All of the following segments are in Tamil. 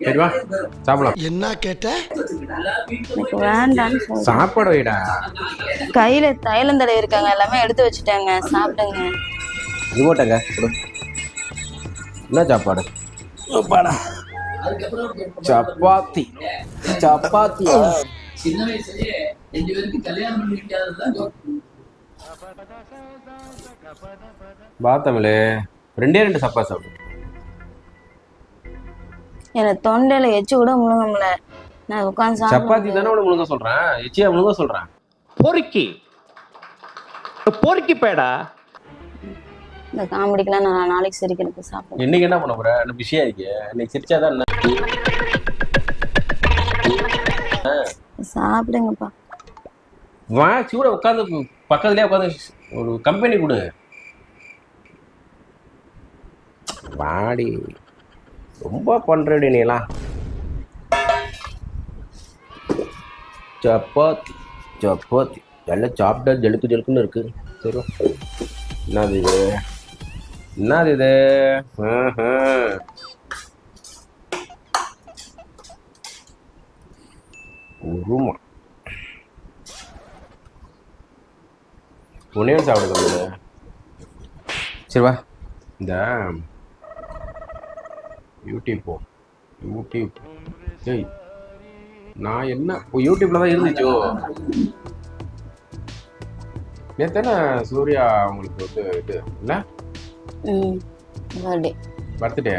சரிவா சாப்பிடலாம். என்ன கேட்ட? எனக்கு வேண்டான்னு சொல்றேன். சாப்பாடு வைடா. கையில தைலம் தடவை இருக்காங்க, எல்லாமே எடுத்து வச்சுட்டாங்க, சாப்பிடுங்க. ரிமோட்டங்க கொடு. என்ன சாப்பாடு? சப்பாத்தி. சப்பாத்தியா? சின்ன வயசுலயே 2 பேருக்கு கல்யாணம் பண்ணி வைக்காததான் பாத்தமிழே 2 சப்பாத்தி சாப்பிடு. எனக்கு தொண்டையில எச்சு கூட முழுங்கல. நான் உட்காந்து சப்பாத்தி தானே உனக்கு முழுங்க சொல்றேன், எச்சியா முழுங்க சொல்றேன். பொறுக்கி பேடா. இந்த காமெடிக்கெல்லாம் நான் நாளைக்கு சிரிக்கிறதுக்கு சாப்பிடுறேன். இன்னைக்கு என்ன பண்ண போற? என்ன பிஸியா இருக்கே? இன்னைக்கு சிரிச்சாதான் என்ன? சாப்பிடுங்கப்பா. வா சூட உட்காந்து பக்கத்துலயே உட்காந்து ஒரு கம்பெனி கொடு. வாடி ரொம்ப பண்றடி நீலாம். சப்பாத்தி சப்பாத்தி எல்லாம் சாப்பிட்டா ஜெலுக்கு ஜெலுக்குன்னு இருக்கு. சரி என்னது இது? என்னது இது? உருமா உன்னையும் சாப்பிடுது. சரி வா இந்த யூடியூப் ஏய் நான் என்ன யூடியூப்ல தான் இருந்துச்சோ. நேத்தானே சூர்யா அவங்களுக்கு வந்து இது இல்லை பர்த்டே.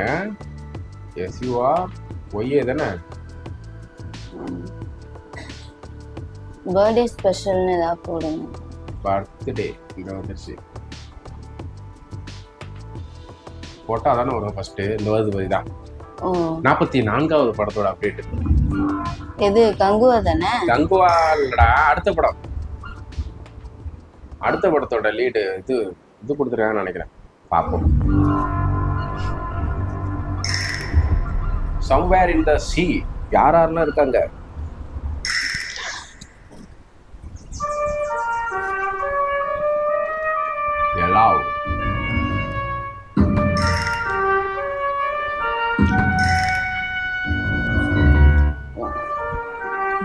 எஸ்யூஆ ஒய்யே தானே பர்த்டே ஸ்பெஷல்னு ஏதாவது போடுங்க. பர்த்டே இங்கே வந்துருச்சு. போட்டா தானே வரும் ஃபர்ஸ்ட். இந்த வருது தான் 44வது படத்தோட அப்டேட். எது கங்குவா தானே? கங்குவா இல்லடா, அடுத்த படம். அடுத்த படத்தோட லீடு இது கொடுத்துருக்காங்கன்னு நினைக்கிறேன். பார்ப்போம். சம்வேர் இன் த சி யாரெல்லாம் இருக்காங்க? எலாவ்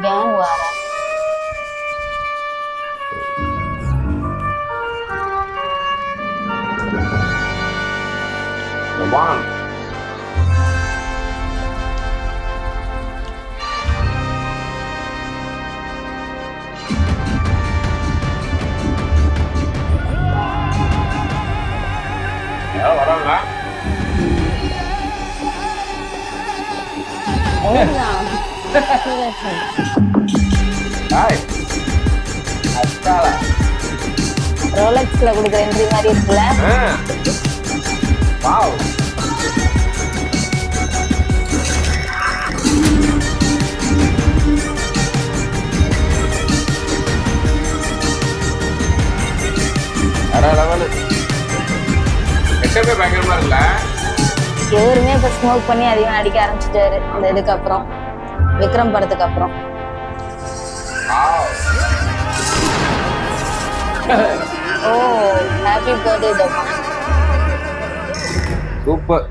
கேங் வாரா. வான் வராங்களா? ரோலக்ஸ்ல கொடுக்குற என்ட்ரி மாதிரி இருக்குல்ல. வாவ் எட்டமே பயங்கரமா இருக்குல்ல. எவருமே இப்ப ஸ்மோக் பண்ணி அதிகம் நடிக்க ஆரம்பிச்சிட்டாரு இந்த இதுக்கு அப்புறம், விக்ரம் படத்துக்கு அப்புறம். ஓ ஹாப்பி பர்த்டே தப்பா. Super.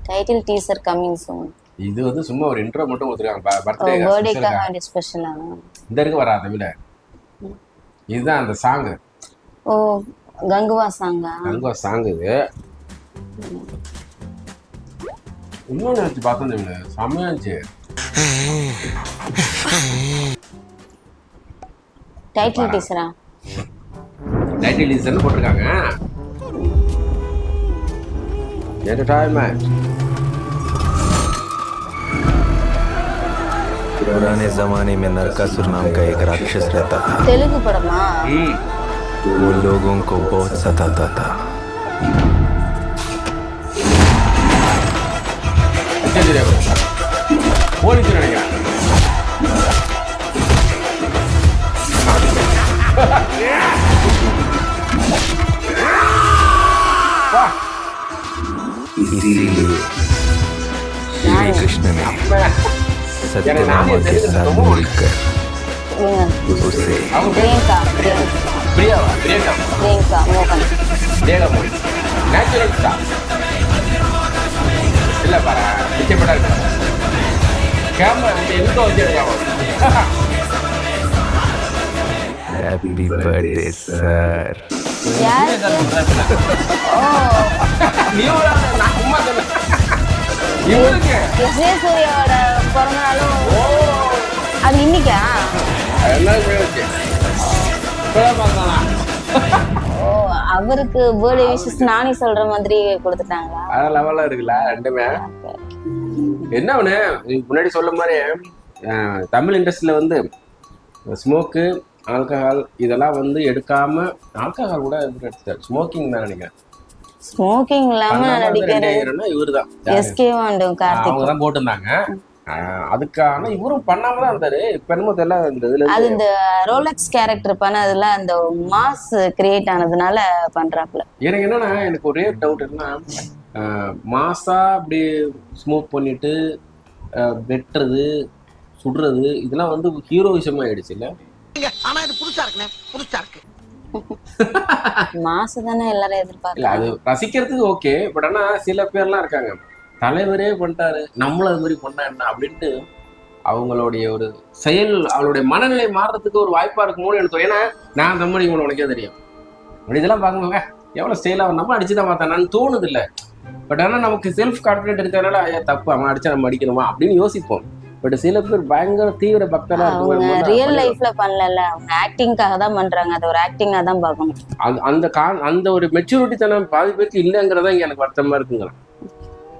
Title teaser coming soon. இது வந்து சும்மா ஒரு இன்ட்ரோ மட்டும் கொடுத்துருக்காங்க. பர்த்டேக்காக ஸ்பெஷலான இந்த இருக்கு வராத விட இதுதான் அந்த சாங். ஓ கங்குவா சாங்கா? கங்குவா சாங் இது. இன்னொன்று வச்சு பார்த்தேன், செம்மையா இருந்துச்சு. டைட்டில் டீசரா? டைட்டில் டீசர்னு போட்டிருக்காங்க. என்டர்டைன்மெண்ட். पुराने जमाने में नरकासुर नाम का एक राक्षस रहता था। तेलुगु पड़मा? वो लोगों को बहुत सताता था। इसीलिए श्री कृष्ण ने सत्यनामा के साथ मिलकर उसे प्रियंका मोहन நேச்சுரல் ஸ்டார் இல்ல பாரா கேமரா எங்க வச்சிருக்காங்க? हैप्पी बर्थडे सर யாருக்கு? ஓ, நான் சும்மா சொன்னேன். இவருக்கு விஜய சூர்யாவோட பிறந்த நாளும் அது இன்னைக்கா? என்ன போயிடுச்சு இப்பதான் பார்க்கலாம். ஓ, அவருக்கு பர்த்டே விஷஸ் நானே சொல்ற மாதிரி கொடுத்துட்டாங்களா? வேற லெவல்ல இருக்குல்ல ரெண்டுமே. என்ன ஒண்ணு இதுக்கு முன்னாடி சொல்ல மாதிரி தமிழ் இண்டஸ்ட்ரியில வந்து ஸ்மோக்கு ஆல்கஹால் இதெல்லாம் வந்து எடுக்காம ஆல்கஹால் கூட எடுத்தாரு. ஸ்மோக்கிங் தான் நினைக்கிறேன். ஸ்மோக்கிங் இல்லாம நடிக்கிற இவருதான் எஸ்கே வாண்டும் கார்த்திக் அவங்க தான் போட்டிருந்தாங்க. அதுக்கான இவரும் பண்ணாம தான் இருந்தாரு. இப்ப என்னமோ தெரியல இந்த இதுல அது இந்த ரோலக்ஸ் கேரக்டர் பண்ணதுல அந்த மாஸ் கிரியேட் ஆனதுனால பண்றாப்ல. எனக்கு என்னன்னா எனக்கு ஒரே டவுட் என்னன்னா மாசா அப்படி ஸ்மோக் பண்ணிட்டு வெட்டுறது சுடுறது இதெல்லாம் வந்து ஹீரோ விஷயமா ஆயிடுச்சு இல்ல? ஆனா இது புதுசா இருக்குனே, புதுசா இருக்கு. மாசு தானே எல்லாரும் இல்ல எதிர்பார்க்கறாங்க. அது ரசிக்கிறதுக்கு ஓகே. பட் ஆனா சில பேர்லாம் இருக்காங்க தலைவரே பண்ணிட்டாரு நம்மளும் அது மாதிரி பண்ணா என்ன அப்படின்ட்டு அவங்களுடைய ஒரு செயல் அவளுடைய மனநிலை மாறுறதுக்கு ஒரு வாய்ப்பா இருக்குமோன்னு எனக்கு தோணும். ஏன்னா நான் அந்த மாதிரி உனக்கே தெரியும் அப்படி இதெல்லாம் பார்க்கும்போது எவ்வளவு ஸ்டைலா நம்ம அடிச்சுதான் பார்த்தானு தோணுது இல்ல. பட் ஆனா நமக்கு செல்ஃப் கான்பிடென்ட் இருக்கிறதுனால ஐயா தப்பு அவன் அடிச்சா நம்ம அடிக்கணுமா அப்படின்னு யோசிப்போம். பட் சில பேர் பயங்கர தீவிர பக்தரா அவங்க ரியல் லைஃப்ல பண்ணல, அவங்க ஆக்டிங்காக தான் பண்றாங்க. அது ஒரு ஆக்டிங்கா தான் பார்க்கணும். அந்த ஒரு மெச்சூரிட்டி தனம் பாதி பேருக்கு இல்லைங்கிறதா இங்க எனக்கு வருத்தமா இருக்குங்க.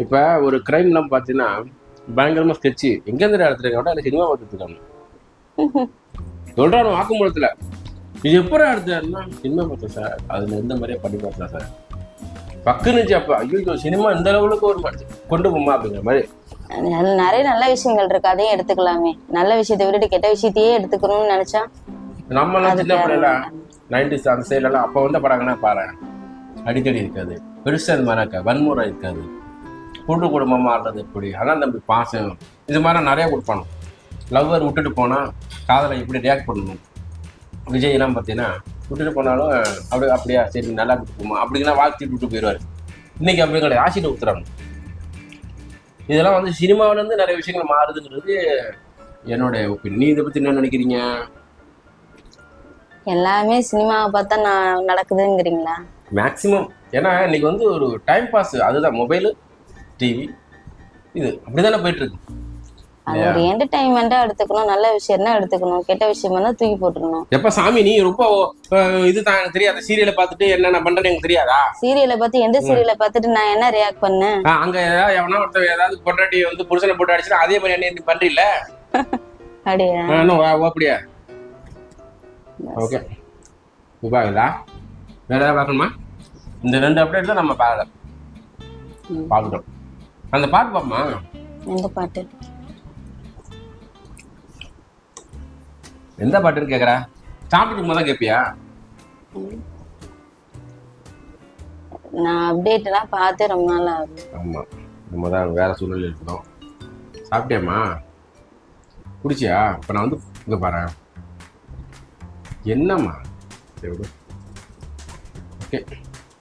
இப்ப ஒரு கிரைம் எல்லாம் பாத்தீங்கன்னா பயங்கரமா ஸ்கெட்சு எங்க இருந்து எடுத்துருக்காங்க அந்த சினிமா பார்த்துருக்காங்க சொல்றாரு வாக்குமூலத்துல இது எப்பறம் எடுத்தாருன்னா சினிமா பார்த்தேன் சார் அதுல எந்த மாதிரியே பண்ணி பார்த்தேன் சார் பக்குனுச்சு. அப்ப ஐயோ சினிமா இந்த அளவுக்கு ஒரு மாதிரி கொண்டு போமா அப்படிங்கிற மாதிரி நிறைய நல்ல விஷயங்கள் இருக்கு, அதையும் எடுத்துக்கலாமே. நல்ல விஷயத்தை விட்டுட்டு கெட்ட விஷயத்தையே எடுத்துக்கணும்னு நினைச்சா நம்ம எல்லாம் சின்ன பிள்ளைல 90s அந்த சைட்ல எல்லாம் அப்ப வந்த படங்கன்னா பாரு அடிக்கடி இருக்காது, பெருசா இது மாதிரி இருக்காது, வன்முறை இருக்காது, கூட்டு குடும்பமா ஆடுறது எப்படி அதான் தம்பி பாசம் இது மாதிரி நிறைய கொடுப்பானு. லவ்வர் விட்டுட்டு போனா காதலை எப்படி ரியாக்ட் பண்ணணும். விஜய் எல்லாம் பார்த்தீங்கன்னா விட்டுட்டு போனாலும் அப்படியா சரி நல்லா கொடுப்போமா அப்படின்னா வாழ்த்திட்டு விட்டு போயிடுவாரு. இன்னைக்கு அப்படி கிடையாது, ஆசிட்டு ஊத்துறாங்க. இதெல்லாம் வந்து சினிமாவில இருந்து நிறைய விஷயங்கள் மாறுதுங்கிறது என்னோட ஒப்பீனியன். நீ இதை பத்தி என்ன நினைக்கிறீங்க? எல்லாமே சினிமாவை பார்த்தா நான் நடக்குதுங்கிறீங்களா? மேக்சிமம் ஏன்னா இன்னைக்கு வந்து ஒரு டைம் பாஸ் அதுதான் மொபைலு டிவி இது அப்படிதானே போயிட்டு இருக்கு. அது ஒரு என்டர்டைன்மெண்டா எடுத்துக்கணும், நல்ல விஷயம்னா எடுத்துக்கணும், கெட்ட விஷயமா தான் தூக்கி போட்டுக்கணும். எப்ப சாமி நீ ரொம்ப இதுதான் எனக்கு தெரியாத சீரியலை பார்த்துட்டு என்னென்ன பண்றேன்னு எனக்கு தெரியாதா? சீரியலை பார்த்து எந்த சீரியலை பார்த்துட்டு நான் என்ன ரியாக்ட் பண்ணேன்? அங்க ஏதாவது எவனா ஒருத்தர் ஏதாவது பொண்டாட்டி வந்து புருஷனை போட்டு அடிச்சுன்னா அதே மாதிரி என்ன பண்றீல்ல அப்படியா? அப்படியா? ஓகே பாக்குதா வேற ஏதாவது பார்க்கணுமா? இந்த 2 அப்டேட் தான் நம்ம பார்த்துட்டோம். அந்த பாட்டு பாப்போமா? எந்த பாட்டு? எந்த பாட்டுன்னு கேக்குற? சாப்பிட்டு தான் கேட்பியா? நான் அப்டேட் எல்லாம் பார்த்து ரொம்ப நாள் ஆகுது. ஆமா நம்ம தான் வேற சூழ்நிலை இருக்கோம். சாப்பிட்டியாம்மா? குடிச்சியா? இப்ப நான் வந்து இங்க பாரு என்னம்மா சரி ஓகே